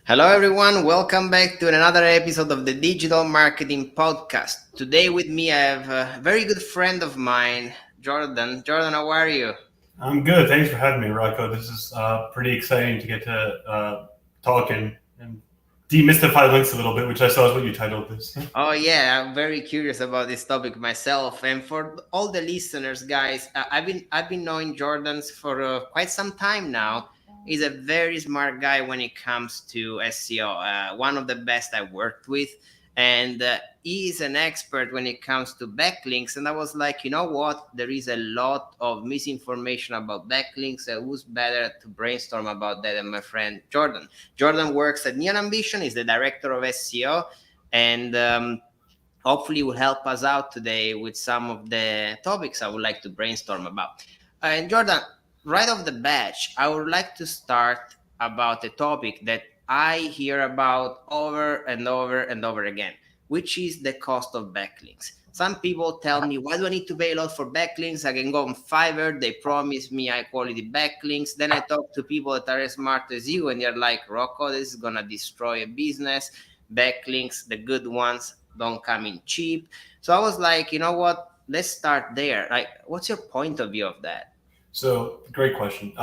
Hello, everyone. Welcome back to another episode of the Digital Marketing Podcast. Today, with me, I have a very good friend of mine, Jordan. Jordan, how are you? I'm good. Thanks for having me, Rocco. This is pretty exciting to get to talk and demystify links a little bit, which I saw is what you titled this. Oh, yeah, I'm very curious about this topic myself. And for all the listeners, guys, I've been knowing Jordan's for quite some time now. He's a very smart guy when it comes to SEO. One of the best I've worked with, and he is an expert when it comes to backlinks. And I was like, you know what? There is a lot of misinformation about backlinks. Who's better to brainstorm about that than my friend Jordan? Jordan works at Neon Ambition. He's the director of SEO, and hopefully will help us out today with some of the topics I would like to brainstorm about. And Jordan, right off the bat, I would like to start about a topic that I hear about over and over and over again, which is the cost of backlinks. Some people tell me, why do I need to pay a lot for backlinks? I can go on Fiverr, they promise me high quality backlinks. Then I talk to people that are as smart as you, and they're like, Rocco, this is gonna destroy a business. Backlinks, the good ones, don't come in cheap. So I was like, you know what? Let's start there. Like, what's your point of view of that? So, great question.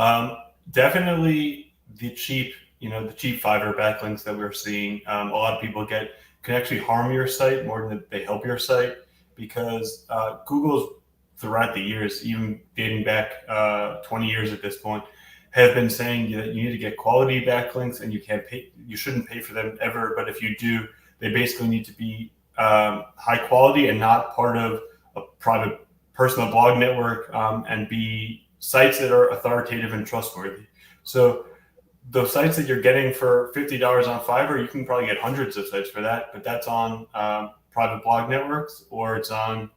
Definitely the cheap Fiverr backlinks that we're seeing. A lot of people get can actually harm your site more than they help your site because Google's throughout the years, even dating back 20 years at this point, have been saying that you need to get quality backlinks and you shouldn't pay for them ever. But if you do, they basically need to be high quality and not part of a private personal blog network and be sites that are authoritative and trustworthy. So the sites that you're getting for $50 on Fiverr, you can probably get hundreds of sites for that, but that's on private blog networks, or it's on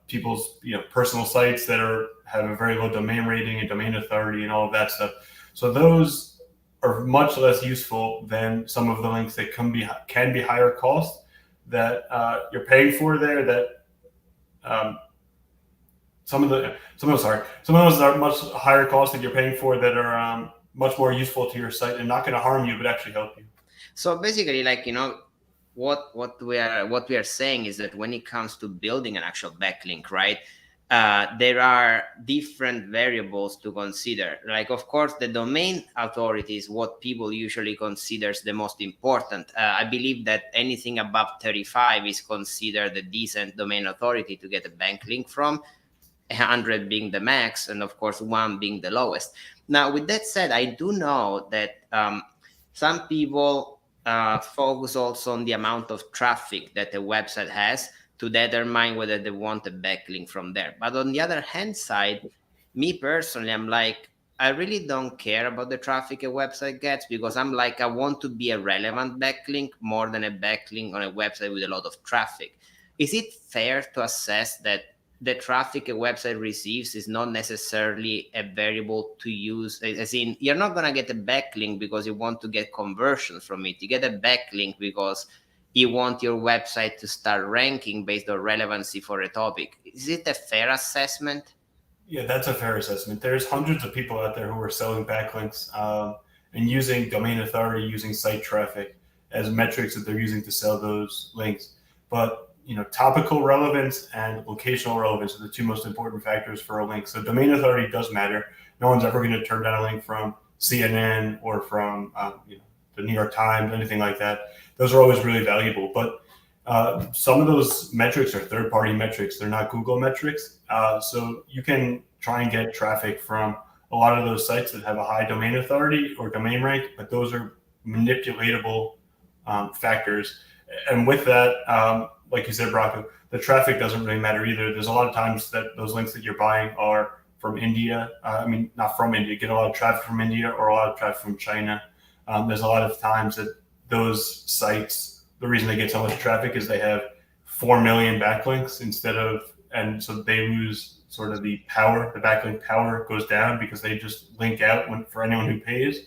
people's personal sites that have a very low domain rating and domain authority and all of that stuff. So those are much less useful than some of the links that can be higher cost that you're paying for there. That some of those are much higher cost that you're paying for that are much more useful to your site and not going to harm you but actually help you. So basically, like, what we are saying is that when it comes to building an actual backlink, right? There are different variables to consider. Like, of course, the domain authority is what people usually considers the most important. I believe that anything above 35 is considered a decent domain authority to get a backlink from, 100 being the max, and of course 1 being the lowest. Now, with that said, I do know that some people focus also on the amount of traffic that a website has to determine whether they want a backlink from there. But on the other hand side, me personally, I'm like, I really don't care about the traffic a website gets, because I'm like, I want to be a relevant backlink more than a backlink on a website with a lot of traffic. Is it fair to assess that the traffic a website receives is not necessarily a variable to use? As in, you're not going to get a backlink because you want to get conversions from it. You get a backlink because you want your website to start ranking based on relevancy for a topic. Is it a fair assessment? Yeah, that's a fair assessment. There's hundreds of people out there who are selling backlinks and using domain authority, using site traffic as metrics that they're using to sell those links. But topical relevance and locational relevance are the two most important factors for a link. So domain authority does matter. No one's ever going to turn down a link from CNN or from the New York Times, anything like that. Those are always really valuable. But some of those metrics are third-party metrics. They're not Google metrics. So you can try and get traffic from a lot of those sites that have a high domain authority or domain rank, but those are manipulatable factors. And with that, like you said, Brocco, the traffic doesn't really matter either. There's a lot of times that those links that you're buying are from India. Not from India. You get a lot of traffic from India or a lot of traffic from China. There's a lot of times that those sites, the reason they get so much traffic is they have 4 million backlinks and so they lose sort of the power. The backlink power goes down because they just link out for anyone who pays.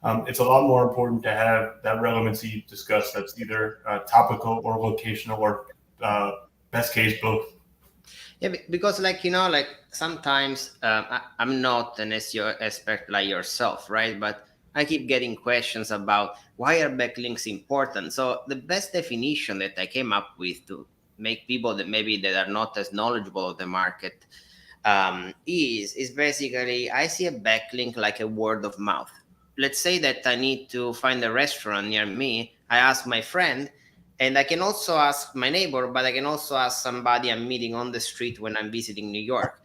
It's a lot more important to have that relevancy discussed that's either topical or locational or best case both. Yeah, because like sometimes I'm not an SEO expert like yourself, right? But I keep getting questions about why are backlinks important. So the best definition that I came up with to make people that maybe that are not as knowledgeable of the market is basically I see a backlink like a word of mouth. Let's say that I need to find a restaurant near me. I ask my friend, and I can also ask my neighbor, but I can also ask somebody I'm meeting on the street when I'm visiting New York.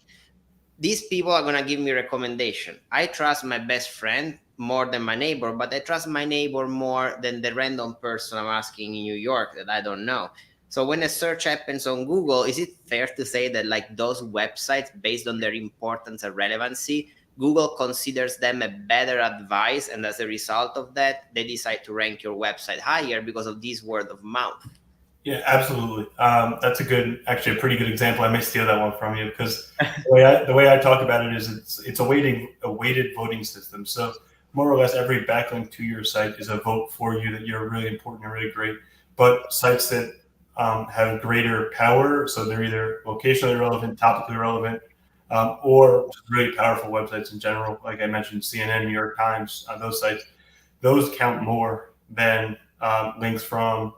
These people are going to give me recommendation. I trust my best friend more than my neighbor, but I trust my neighbor more than the random person I'm asking in New York that I don't know. So when a search happens on Google, is it fair to say that like those websites, based on their importance and relevancy, Google considers them a better advice, and as a result of that, they decide to rank your website higher because of this word of mouth? Yeah, absolutely. That's actually a pretty good example. I may steal that one from you because the way I talk about it is it's a weighted voting system. So more or less every backlink to your site is a vote for you that you're really important and really great. But sites that have greater power, so they're either locationally relevant, topically relevant, or really powerful websites in general, like I mentioned, CNN, New York Times, those sites, those count more than links from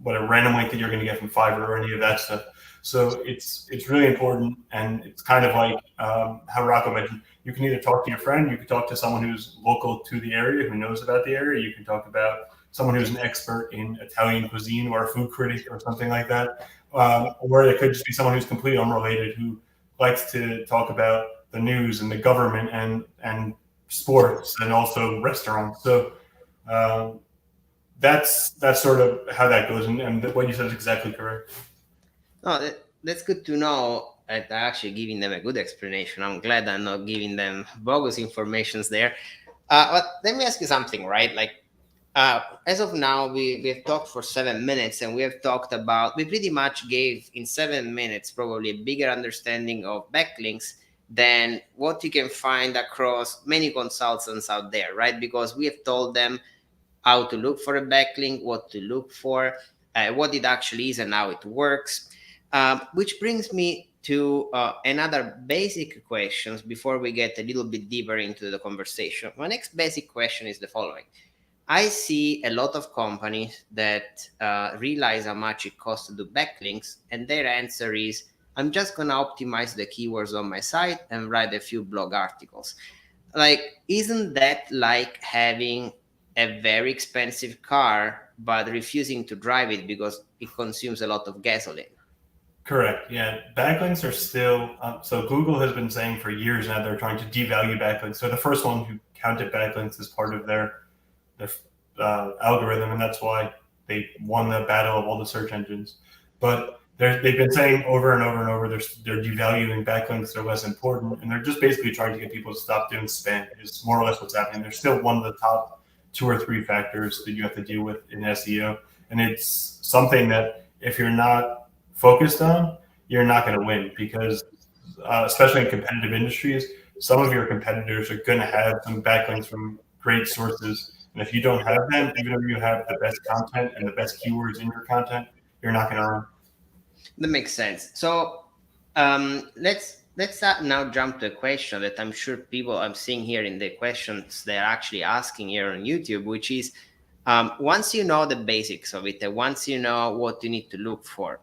what a random link that you're going to get from Fiverr or any of that stuff. So it's really important, and it's kind of like how Rocco mentioned. You can either talk to your friend, you can talk to someone who's local to the area, who knows about the area. You can talk about someone who's an expert in Italian cuisine or a food critic or something like that. Or it could just be someone who's completely unrelated who likes to talk about the news and the government and sports and also restaurants. So that's sort of how that goes, and what you said is exactly correct. No, that's good to know. I'm actually giving them a good explanation. I'm glad I'm not giving them bogus informations there. But let me ask you something, right? Like, as of now, we have talked for 7 minutes, and we pretty much gave in 7 minutes probably a bigger understanding of backlinks than what you can find across many consultants out there, right? Because we have told them how to look for a backlink, what to look for, what it actually is, and how it works. Which brings me to another basic questions before we get a little bit deeper into the conversation. My next basic question is the following. I see a lot of companies that realize how much it costs to do backlinks, and their answer is, I'm just going to optimize the keywords on my site and write a few blog articles. Like, isn't that like having a very expensive car but refusing to drive it because it consumes a lot of gasoline? Correct. Yeah, backlinks are still so Google has been saying for years now they're trying to devalue backlinks. So the first one who counted backlinks as part of their algorithm, and that's why they won the battle of all the search engines. But they've been saying over and over and over they're devaluing backlinks. They're less important, and they're just basically trying to get people to stop doing spam. Is more or less what's happening. They're still one of the top 2 or 3 factors that you have to deal with in SEO, and it's something that if you're not focused on, you're not going to win because, especially in competitive industries, some of your competitors are going to have some backlinks from great sources. And if you don't have them, even if you have the best content and the best keywords in your content, you're not going to earn. That makes sense. So let's now jump to a question that I'm sure people I'm seeing here in the questions they're actually asking here on YouTube, which is once you know the basics of it, and once you know what you need to look for,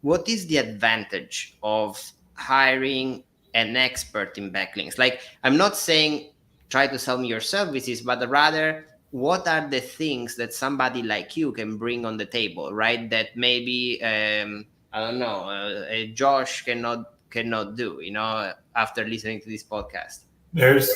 what is the advantage of hiring an expert in backlinks? Like, I'm not saying try to sell me your services, but rather what are the things that somebody like you can bring on the table, right? That maybe I don't know, Josh cannot do, after listening to this podcast. There's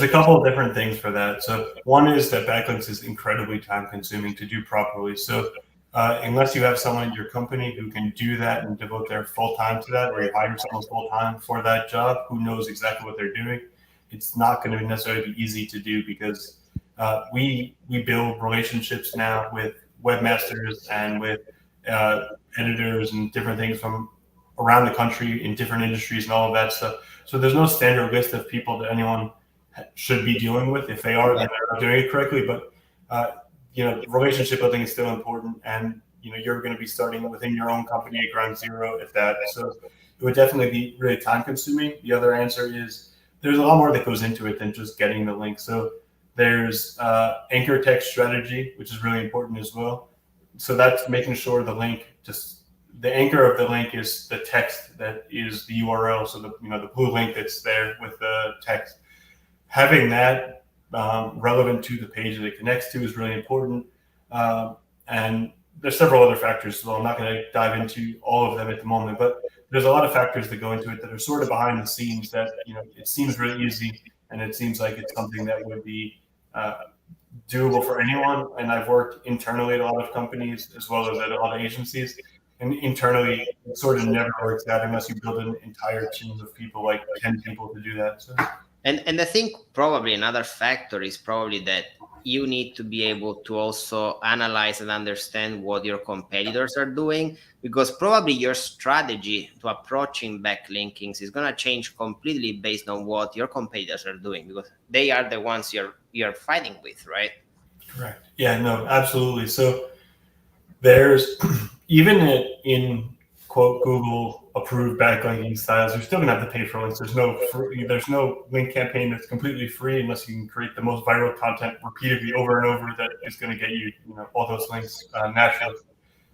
a couple of different things for that. So one is that backlinks is incredibly time consuming to do properly. So unless you have someone at your company who can do that and devote their full time to that, or you hire someone full time for that job who knows exactly what they're doing, it's not going to necessarily be easy to do because we build relationships now with webmasters and with editors and different things from around the country in different industries and all of that stuff. So there's no standard list of people that anyone should be dealing with. If they are, then they're not doing it correctly. But relationship building is still important, and you're going to be starting within your own company at ground zero, if that. So it would definitely be really time consuming. The other answer is there's a lot more that goes into it than just getting the link. So there's anchor text strategy, which is really important as well. So that's making sure the anchor of the link is the text that is the URL. So the blue link that's there with the text, having that relevant to the page that it connects to is really important. And there's several other factors as well. I'm not going to dive into all of them at the moment, but there's a lot of factors that go into it that are sort of behind the scenes that, it seems really easy, and it seems like it's something that would be doable for anyone. And I've worked internally at a lot of companies as well as at a lot of agencies. And internally, it sort of never works out unless you build an entire team of people, like 10 people, to do that. So. And I think probably another factor is probably that you need to be able to also analyze and understand what your competitors are doing, because probably your strategy to approaching backlinkings is going to change completely based on what your competitors are doing, because they are the ones you're fighting with, right? Correct. Yeah, no, absolutely. So there's even in quote Google approved backlinking styles, you're still gonna have to pay for links. There's no link campaign that's completely free unless you can create the most viral content repeatedly over and over that is going to get you, all those links naturally.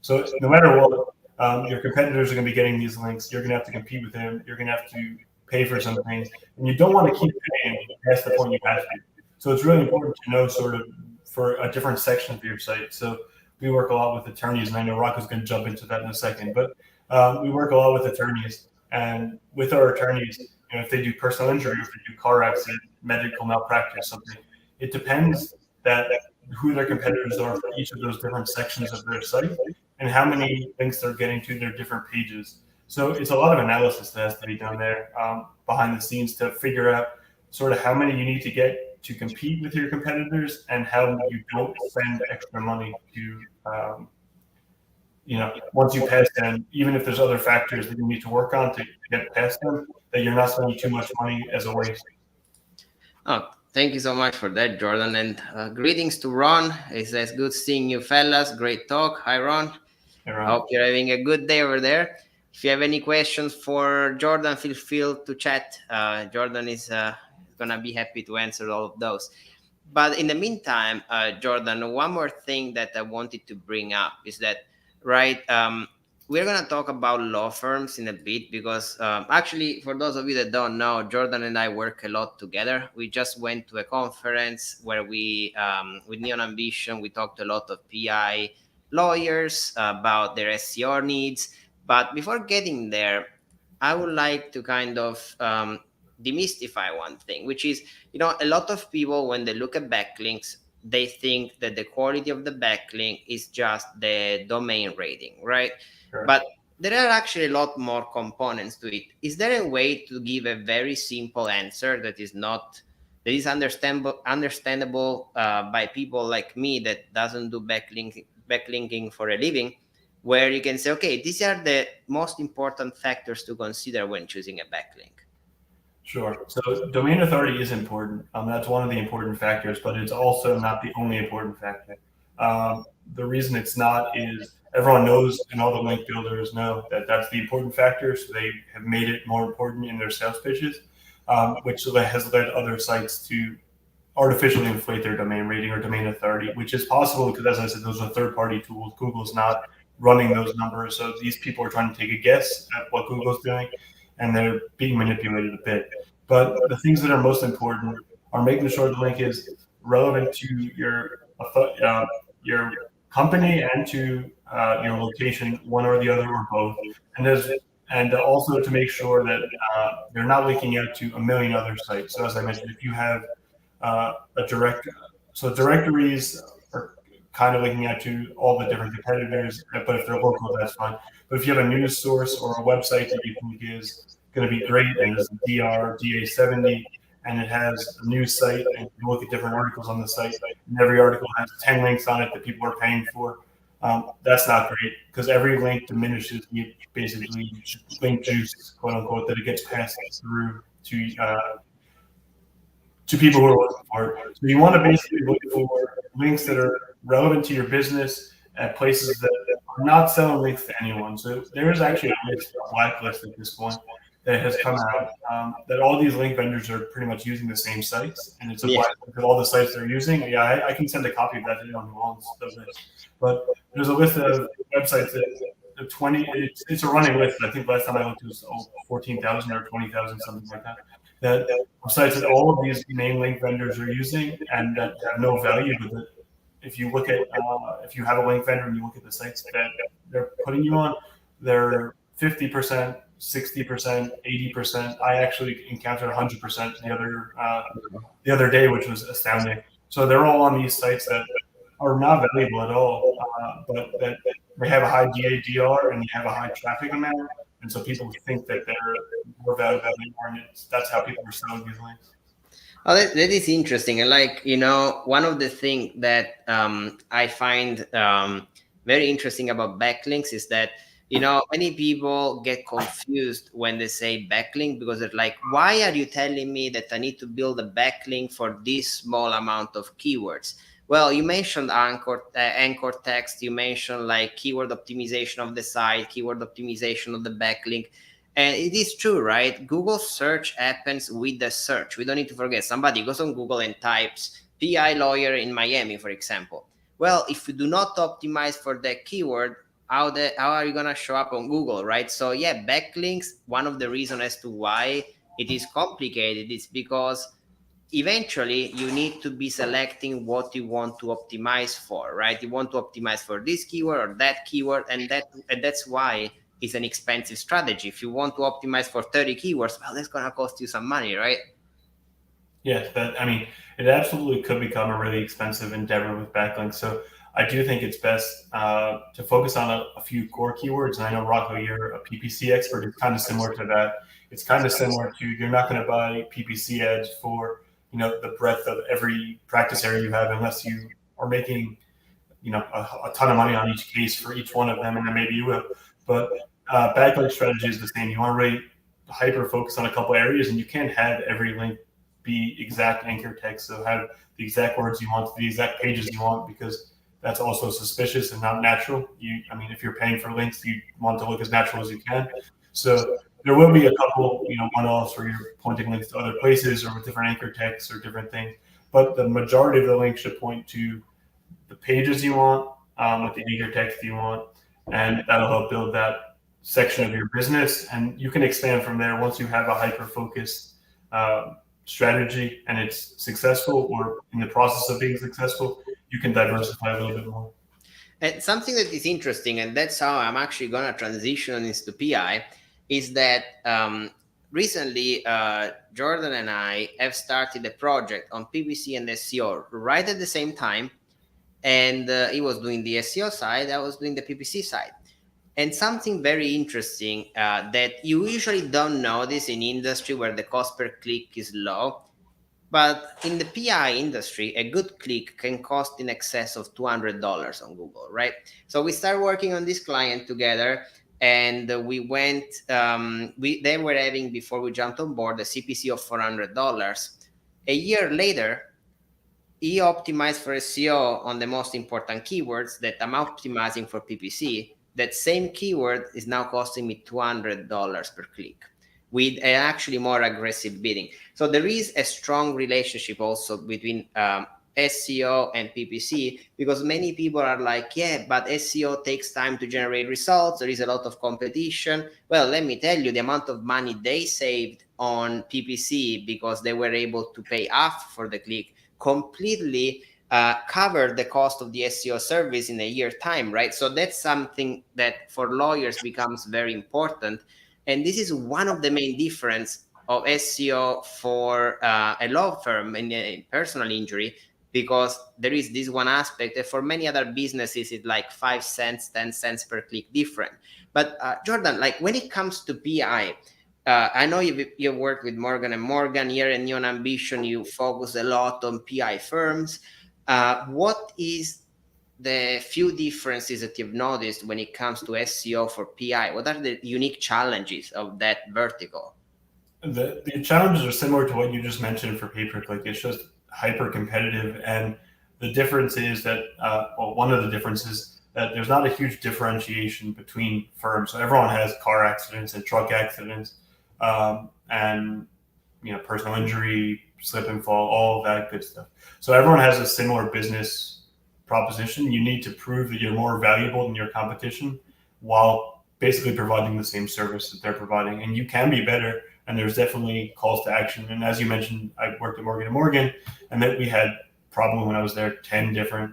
So no matter what, your competitors are going to be getting these links. You're going to have to compete with them. You're going to have to pay for some things, and you don't want to keep paying past the point you have to. So it's really important to know sort of for a different section of your site. So we work a lot with attorneys, and I know Rocco's going to jump into that in a second, but we work a lot with attorneys, and with our attorneys, if they do personal injury, if they do car accident, medical malpractice, something, it depends that who their competitors are for each of those different sections of their site and how many links they're getting to their different pages. So it's a lot of analysis that has to be done there behind the scenes to figure out sort of how many you need to get to compete with your competitors and how you don't spend extra money to once you pass them, even if there's other factors that you need to work on to get past them, that you're not spending too much money as a waste. Oh, thank you so much for that, Jordan. And greetings to Ron. It says, good seeing you fellas. Great talk. Hi, Ron. Hey, Ron. I hope you're having a good day over there. If you have any questions for Jordan, feel free to chat. Jordan is going to be happy to answer all of those. But in the meantime, Jordan, one more thing that I wanted to bring up is that, right, we're going to talk about law firms in a bit, because actually, for those of you that don't know, Jordan and I work a lot together. We just went to a conference where we, with Neon Ambition, we talked to a lot of PI lawyers about their SEO needs. But before getting there, I would like to kind of demystify one thing, which is, a lot of people, when they look at backlinks, they think that the quality of the backlink is just the domain rating, right? Sure. But there are actually a lot more components to it. Is there a way to give a very simple answer that is understandable by people like me that doesn't do backlinking for a living, where you can say, okay, these are the most important factors to consider when choosing a backlink? Sure. So domain authority is important. That's one of the important factors, but it's also not the only important factor. The reason it's not is everyone knows, and all the link builders know, that that's the important factor. So they have made it more important in their sales pitches, which has led other sites to artificially inflate their domain rating or domain authority, which is possible because, as I said, those are third-party tools. Google's not running those numbers. So these people are trying to take a guess at what Google's doing, and they're being manipulated a bit. But the things that are most important are making sure the link is relevant to your company and to your location, one or the other or both. And also to make sure that they're not linking out to a million other sites. So as I mentioned, if you have directories are kind of linking out to all the different competitors, but if they're local, that's fine. But if you have a news source or a website that you think is going to be great, and it's DA70, and it has a news site, and you look at different articles on the site, and every article has 10 links on it that people are paying for, that's not great, because every link diminishes the basically link juice, quote unquote, that it gets passed through to people who are looking for it. So you want to basically look for links that are relevant to your business at places that are not selling links to anyone. So there is actually a blacklist at this point. that has come out, that all these link vendors are pretty much using the same sites, and it's a Yeah. black list of all the sites they're using. Yeah, I can send a copy of that to anyone who wants the list. But there's a list of websites that the 20. It's a running list. I think last time I looked it was 14,000 or 20,000, something like that. That sites that all of these main link vendors are using and that have no value. But if you look at if you have a link vendor and you look at the sites that they're putting you on, they're 50%, 60%, 80%. I actually encountered 100% the other day, which was astounding. So they're all on these sites that are not valuable at all, but that they have a high DADR and they have a high traffic amount, and so people think that they're more valuable than they are, and that's how people are selling these links. Oh, that is interesting. And like, one of the things that I find very interesting about backlinks is that, many people get confused when they say backlink because they're like, why are you telling me that I need to build a backlink for this small amount of keywords? Well, you mentioned anchor text, you mentioned like keyword optimization of the site, keyword optimization of the backlink. And it is true, right? Google search happens with the search. We don't need to forget somebody goes on Google and types PI lawyer in Miami, for example. Well, if you do not optimize for that keyword, how are you going to show up on Google, right? So yeah, backlinks, one of the reasons as to why it is complicated is because eventually you need to be selecting what you want to optimize for, right? You want to optimize for this keyword or that keyword, and that's why it's an expensive strategy. If you want to optimize for 30 keywords, well, that's going to cost you some money, right? Yes, it absolutely could become a really expensive endeavor with backlinks. So I do think it's best to focus on a few core keywords. And I know, Rocco, you're a PPC expert. It's kind of similar to that. It's kind of similar to, you're not going to buy PPC ads for, the breadth of every practice area you have, unless you are making, a ton of money on each case for each one of them, and then maybe you will. But backlink strategy is the same. You want to really hyper focus on a couple areas, and you can't have every link be exact anchor text. So have the exact words you want, the exact pages you want, because that's also suspicious and not natural. If you're paying for links, you want to look as natural as you can. So there will be a couple, one-offs where you're pointing links to other places or with different anchor texts or different things. But the majority of the links should point to the pages you want, with the anchor text you want, and that'll help build that section of your business. And you can expand from there once you have a hyper-focused strategy and it's successful, or in the process of being successful, you can diversify a little bit more. And something that is interesting, and that's how I'm actually going to transition into PI, is that recently Jordan and I have started a project on PPC and SEO right at the same time. And he was doing the SEO side, I was doing the PPC side. And something very interesting that you usually don't notice in industry where the cost per click is low, but in the PI industry, a good click can cost in excess of $200 on Google, right? So we started working on this client together, and we went. They were having, before we jumped on board, a CPC of $400. A year later, he optimized for SEO on the most important keywords that I'm optimizing for PPC. That same keyword is now costing me $200 per click, with an actually more aggressive bidding. So there is a strong relationship also between SEO and PPC, because many people are like, yeah, but SEO takes time to generate results. There is a lot of competition. Well, let me tell you, the amount of money they saved on PPC because they were able to pay half for the click completely covered the cost of the SEO service in a year's time, right? So that's something that for lawyers becomes very important. And this is one of the main difference of SEO for a law firm in a personal injury, because there is this one aspect that for many other businesses, it's like 5 cents, 10 cents per click different. But Jordan, like when it comes to PI, I know you've worked with Morgan & Morgan here in Neon Ambition. You focus a lot on PI firms. What is the few differences that you've noticed when it comes to SEO for PI? What are the unique challenges of that vertical? The challenges are similar to what you just mentioned for pay-per-click. It's just hyper competitive, and the difference is that one of the differences that there's not a huge differentiation between firms. So everyone has car accidents and truck accidents. and personal injury, slip and fall, all of that good stuff. So everyone has a similar business proposition. You need to prove that you're more valuable than your competition while basically providing the same service that they're providing. And you can be better, and there's definitely calls to action. And as you mentioned, I worked at Morgan & Morgan, and that we had probably when I was there 10 different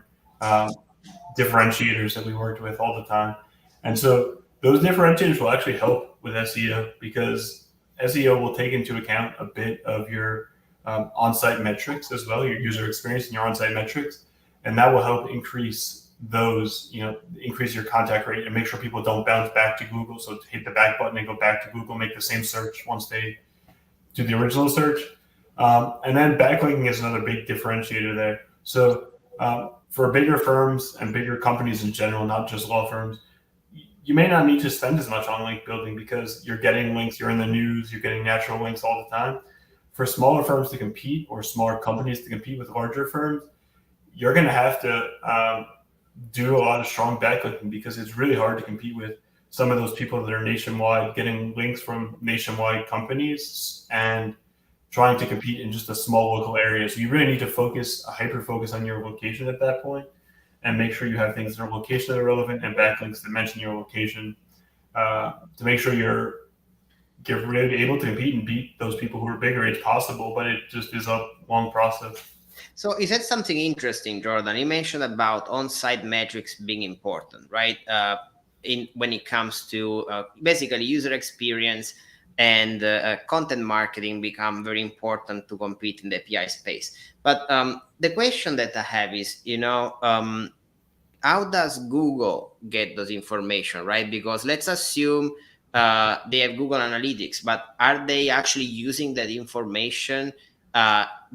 differentiators that we worked with all the time. And so those differentiators will actually help with SEO, because SEO will take into account a bit of your on-site metrics as well, your user experience and your on-site metrics, and that will help increase those, increase your contact rate and make sure people don't bounce back to Google. So hit the back button and go back to Google, make the same search once they do the original search. And then backlinking is another big differentiator there. So for bigger firms and bigger companies in general, not just law firms, you may not need to spend as much on link building because you're getting links, you're in the news, you're getting natural links all the time. For smaller firms to compete or smaller companies to compete with larger firms, you're going to have to do a lot of strong backlinking, because it's really hard to compete with some of those people that are nationwide, getting links from nationwide companies and trying to compete in just a small local area. So you really need to hyper focus on your location at that point, and make sure you have things that are location that are relevant and backlinks that mention your location, to make sure you're really able to compete and beat those people who are bigger. It's possible, but it just is a long process. So is that something interesting, Jordan? You mentioned about on-site metrics being important, right? When it comes to basically user experience and content marketing become very important to compete in the API space. But the question that I have is, how does Google get those information, right? Because let's assume they have Google Analytics, but are they actually using that information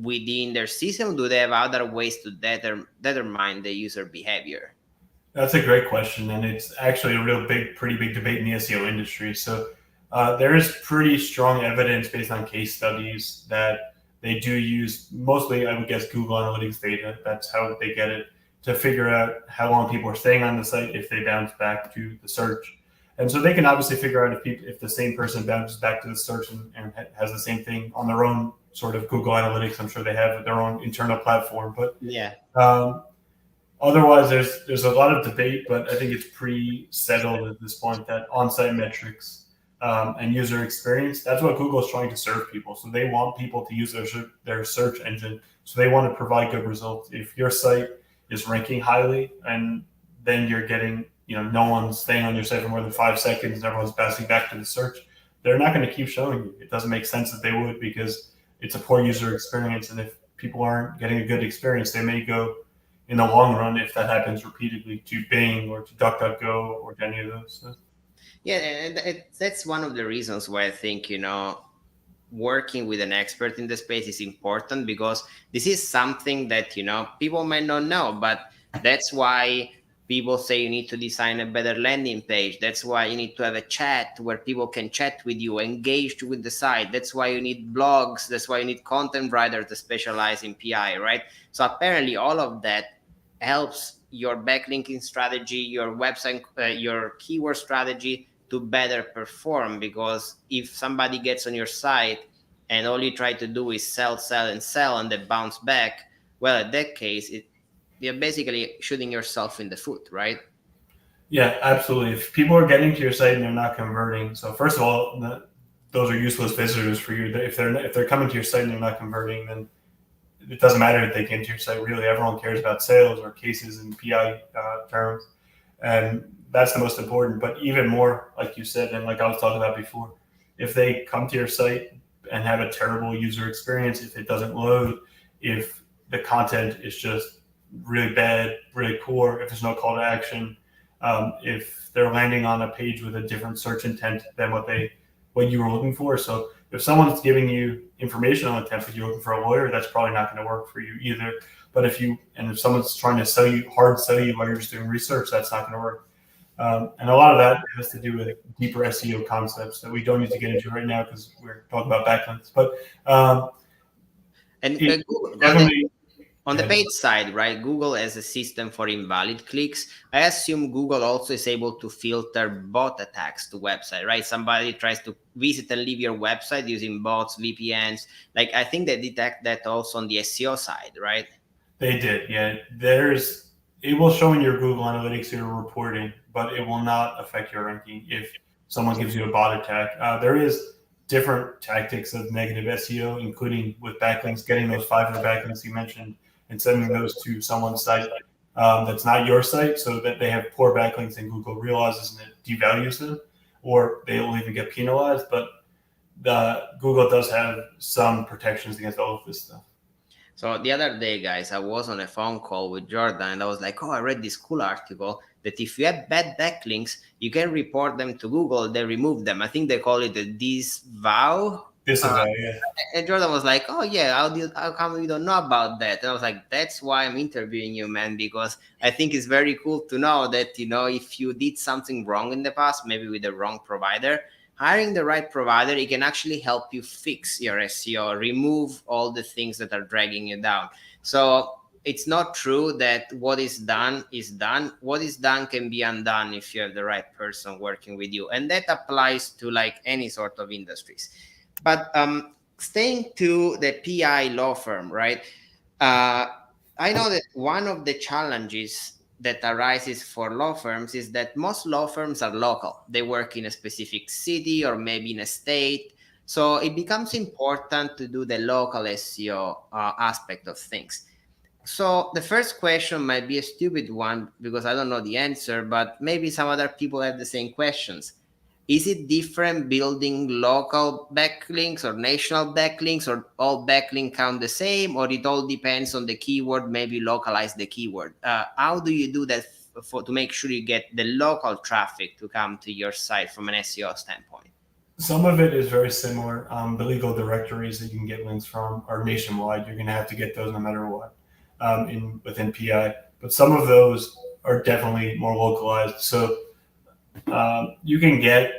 within their system? Do they have other ways to determine the user behavior? That's a great question, and it's actually a pretty big debate in the SEO industry. So there is pretty strong evidence based on case studies that they do use, mostly I would guess, Google Analytics data. That's how they get it, to figure out how long people are staying on the site if they bounce back to the search. And so they can obviously figure out if the same person bounces back to the search and has the same thing on their own sort of Google Analytics. I'm sure they have their own internal platform, but yeah. Otherwise, there's a lot of debate, but I think it's pretty settled at this point that on-site metrics and user experience, that's what Google is trying to serve people. So they want people to use their search engine. So they want to provide good results. If your site is ranking highly and then you're getting, no one's staying on your site for more than 5 seconds and everyone's bouncing back to the search, they're not going to keep showing you. It doesn't make sense that they would, because it's a poor user experience. And if people aren't getting a good experience, they may go, in the long run, if that happens repeatedly, to Bing or to DuckDuckGo or to any of those. So. Yeah, and that's one of the reasons why I think, working with an expert in the space is important, because this is something that, people might not know, but that's why people say you need to design a better landing page. That's why you need to have a chat where people can chat with you, engaged with the site. That's why you need blogs. That's why you need content writers to specialize in PI, right? So apparently all of that helps your backlinking strategy, your website, your keyword strategy to better perform. Because if somebody gets on your site and all you try to do is sell, and then bounce back, well, in that case, you're basically shooting yourself in the foot, right? Yeah, absolutely. If people are getting to your site and they're not converting, so first of all, those are useless visitors for you. If they're coming to your site and they're not converting, then it doesn't matter if they came to your site. Really, everyone cares about sales or cases in PI terms, and that's the most important. But even more, like you said, and like I was talking about before, if they come to your site and have a terrible user experience, if it doesn't load, if the content is just really bad, really poor, if there's no call to action, if they're landing on a page with a different search intent than what you were looking for. So if someone's giving you information on intent, but you're looking for a lawyer, that's probably not going to work for you either. But if someone's trying to hard sell you while you're just doing research, that's not going to work. And a lot of that has to do with deeper SEO concepts that we don't need to get into right now because we're talking about backlinks. But On the paid side, right, Google has a system for invalid clicks. I assume Google also is able to filter bot attacks to website, right? Somebody tries to visit and leave your website using bots, VPNs. Like, I think they detect that also on the SEO side, right? They did, yeah. It will show in your Google Analytics your reporting, but it will not affect your ranking if someone gives you a bot attack. There is different tactics of negative SEO, including with backlinks, getting those 5 backlinks you mentioned and sending those to someone's site that's not your site, so that they have poor backlinks and Google realizes and it devalues them, or they'll even get penalized. But Google does have some protections against all of this stuff. So the other day, guys, I was on a phone call with Jordan and I was like, oh, I read this cool article that if you have bad backlinks, you can report them to Google, they remove them. I think they call it a disavow. Disavow, yeah. And Jordan was like, oh, yeah, how come we don't know about that? And I was like, that's why I'm interviewing you, man, because I think it's very cool to know that, if you did something wrong in the past, maybe with the wrong provider, hiring the right provider, it can actually help you fix your SEO, remove all the things that are dragging you down. So it's not true that what is done is done. What is done can be undone if you have the right person working with you. And that applies to like any sort of industries. But staying to the PI law firm, right? I know that one of the challenges that arises for law firms is that most law firms are local. They work in a specific city or maybe in a state. So it becomes important to do the local SEO aspect of things. So the first question might be a stupid one because I don't know the answer, but maybe some other people have the same questions. Is it different building local backlinks or national backlinks, or all backlink count the same, or it all depends on the keyword, maybe localize the keyword? How do you do that to make sure you get the local traffic to come to your site from an SEO standpoint? Some of it is very similar. The legal directories that you can get links from are nationwide. You're going to have to get those no matter what within PI. But some of those are definitely more localized. So you can get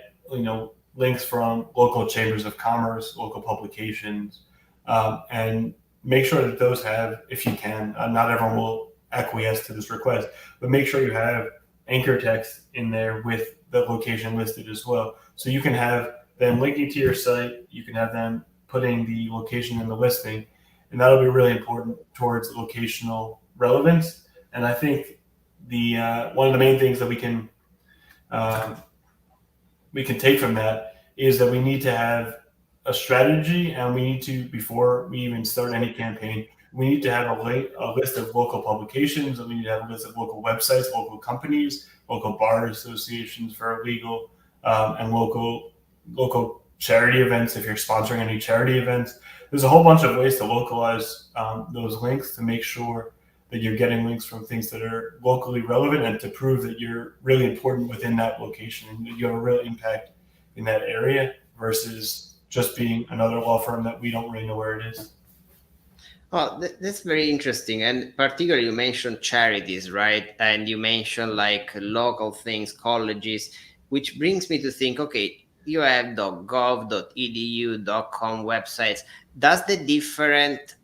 links from local chambers of commerce, local publications, and make sure that those have, if you can, not everyone will acquiesce to this request, but make sure you have anchor text in there with the location listed as well. So you can have them linking to your site, you can have them putting the location in the listing, and that'll be really important towards locational relevance. And I think the one of the main things that we can take from that is that we need to have a strategy, and we need to, before we even start any campaign, we need to have a list of local publications, and we need to have a list of local websites, local companies, local bar associations for legal, and local charity events if you're sponsoring any charity events. There's a whole bunch of ways to localize those links to make sure that you're getting links from things that are locally relevant and to prove that you're really important within that location and that you have a real impact in that area versus just being another law firm that we don't really know where it is. Oh, that's very interesting. And particularly you mentioned charities, right? And you mentioned like local things, colleges, which brings me to think, okay, you have .gov, .edu, .com websites. Does the different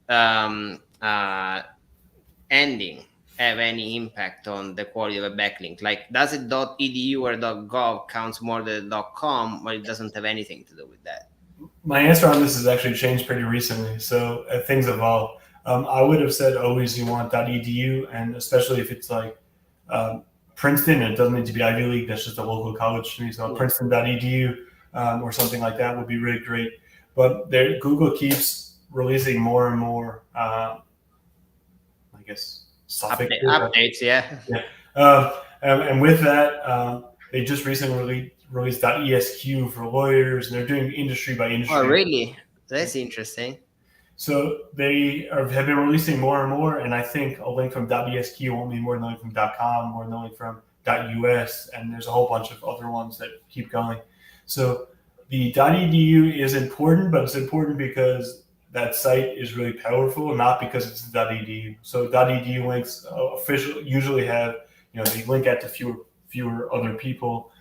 ending have any impact on the quality of a backlink? Like, does it .edu or .gov counts more than .com, or it doesn't have anything to do with that? My answer on this has actually changed pretty recently, so things evolve. I would have said always you want .edu, and especially if it's like Princeton, and it doesn't need to be Ivy League, that's just a local college to me, so Princeton.edu or something like that would be really great. But Google keeps releasing more and more, I guess, updates, yeah. And with that, they just recently released .esq for lawyers, and they're doing industry by industry. Oh, really? That's interesting. So they have been releasing more and more, and I think a link from .esq won't mean more than a link from .com, more than a link from .us, and there's a whole bunch of other ones that keep going. So the .edu is important, but it's important because that site is really powerful, not because it's .edu. So .edu links usually have, they link out to fewer other people.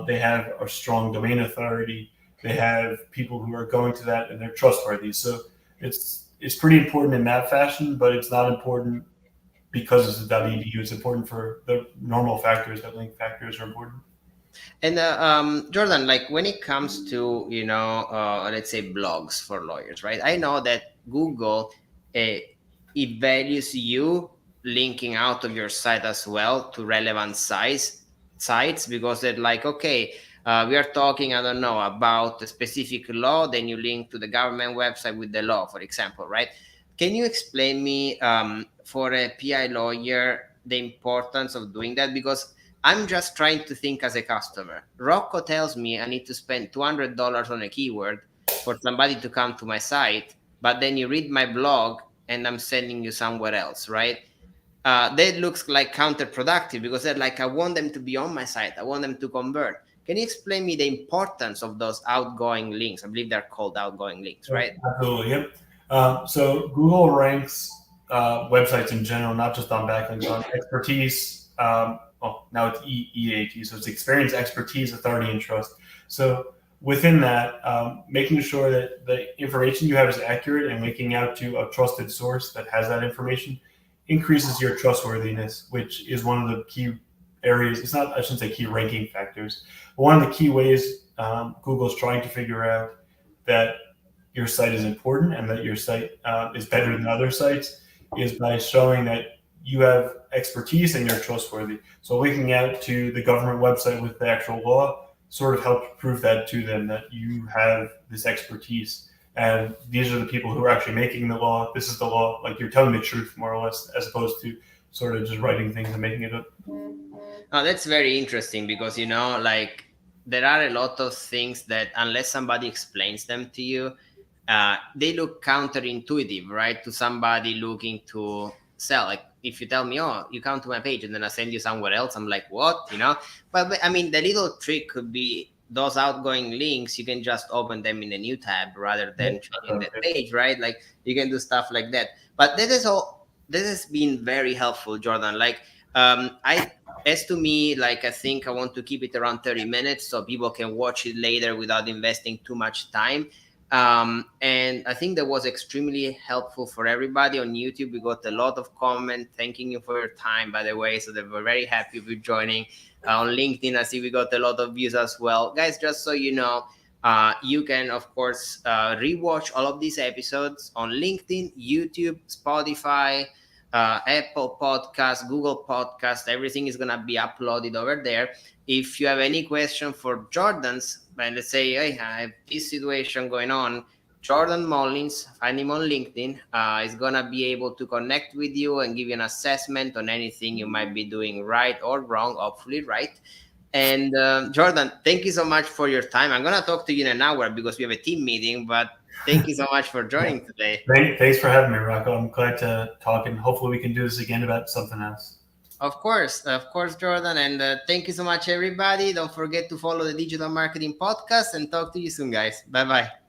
They have a strong domain authority. They have people who are going to that, and they're trustworthy. So it's it's pretty important in that fashion, but it's not important because it's a .edu. It's important for the normal factors that link factors are important. And Jordan, like when it comes to let's say blogs for lawyers, right? I know that Google it values you linking out of your site as well to relevant sites because they're like, okay, we are talking, I don't know, about a specific law. Then you link to the government website with the law, for example, right? Can you explain me for a PI lawyer the importance of doing that? Because I'm just trying to think as a customer. Rocco tells me I need to spend $200 on a keyword for somebody to come to my site, but then you read my blog and I'm sending you somewhere else, right? That looks like counterproductive because they're like, I want them to be on my site. I want them to convert. Can you explain me the importance of those outgoing links? I believe they're called outgoing links, right? Absolutely, yep. So Google ranks websites in general, not just on backlinks, on expertise. Now it's EAT, so it's experience, expertise, authority, and trust. So within that, making sure that the information you have is accurate and linking out to a trusted source that has that information increases your trustworthiness, which is one of the key areas. It's not, I shouldn't say key ranking factors, but one of the key ways Google's trying to figure out that your site is important and that your site is better than other sites is by showing that you have expertise and you're trustworthy. So linking out to the government website with the actual law sort of helps prove that to them, that you have this expertise. And these are the people who are actually making the law. This is the law. Like, you're telling the truth, more or less, as opposed to sort of just writing things and making it up. Oh, that's very interesting because, like there are a lot of things that unless somebody explains them to you, they look counterintuitive, right? To somebody looking to sell. Like if you tell me, oh, you come to my page and then I send you somewhere else, I'm like, what? But I mean, the little trick could be those outgoing links. You can just open them in a new tab rather than changing the page, right? Like you can do stuff like that. But this has been very helpful, Jordan. Like as to me, like I think I want to keep it around 30 minutes so people can watch it later without investing too much time. And I think that was extremely helpful for everybody on YouTube. We got a lot of comments thanking you for your time, by the way, so they were very happy with joining. On LinkedIn, I see we got a lot of views as well, guys. Just so you know, you can of course rewatch all of these episodes on LinkedIn, YouTube, Spotify, Apple Podcast, Google Podcast. Everything is gonna be uploaded over there. If you have any question for Jordan's, and let's say, hey, I have this situation going on, Jordan Mullins, find him on LinkedIn, is gonna be able to connect with you and give you an assessment on anything you might be doing right or wrong, hopefully right. And Jordan, thank you so much for your time. I'm gonna talk to you in an hour because we have a team meeting, but thank you so much for joining today. Thanks for having me, Rocco. I'm glad to talk, and hopefully we can do this again about something else. Of course, Jordan. And thank you so much, everybody. Don't forget to follow the Digital Marketing Podcast and talk to you soon, guys. Bye bye.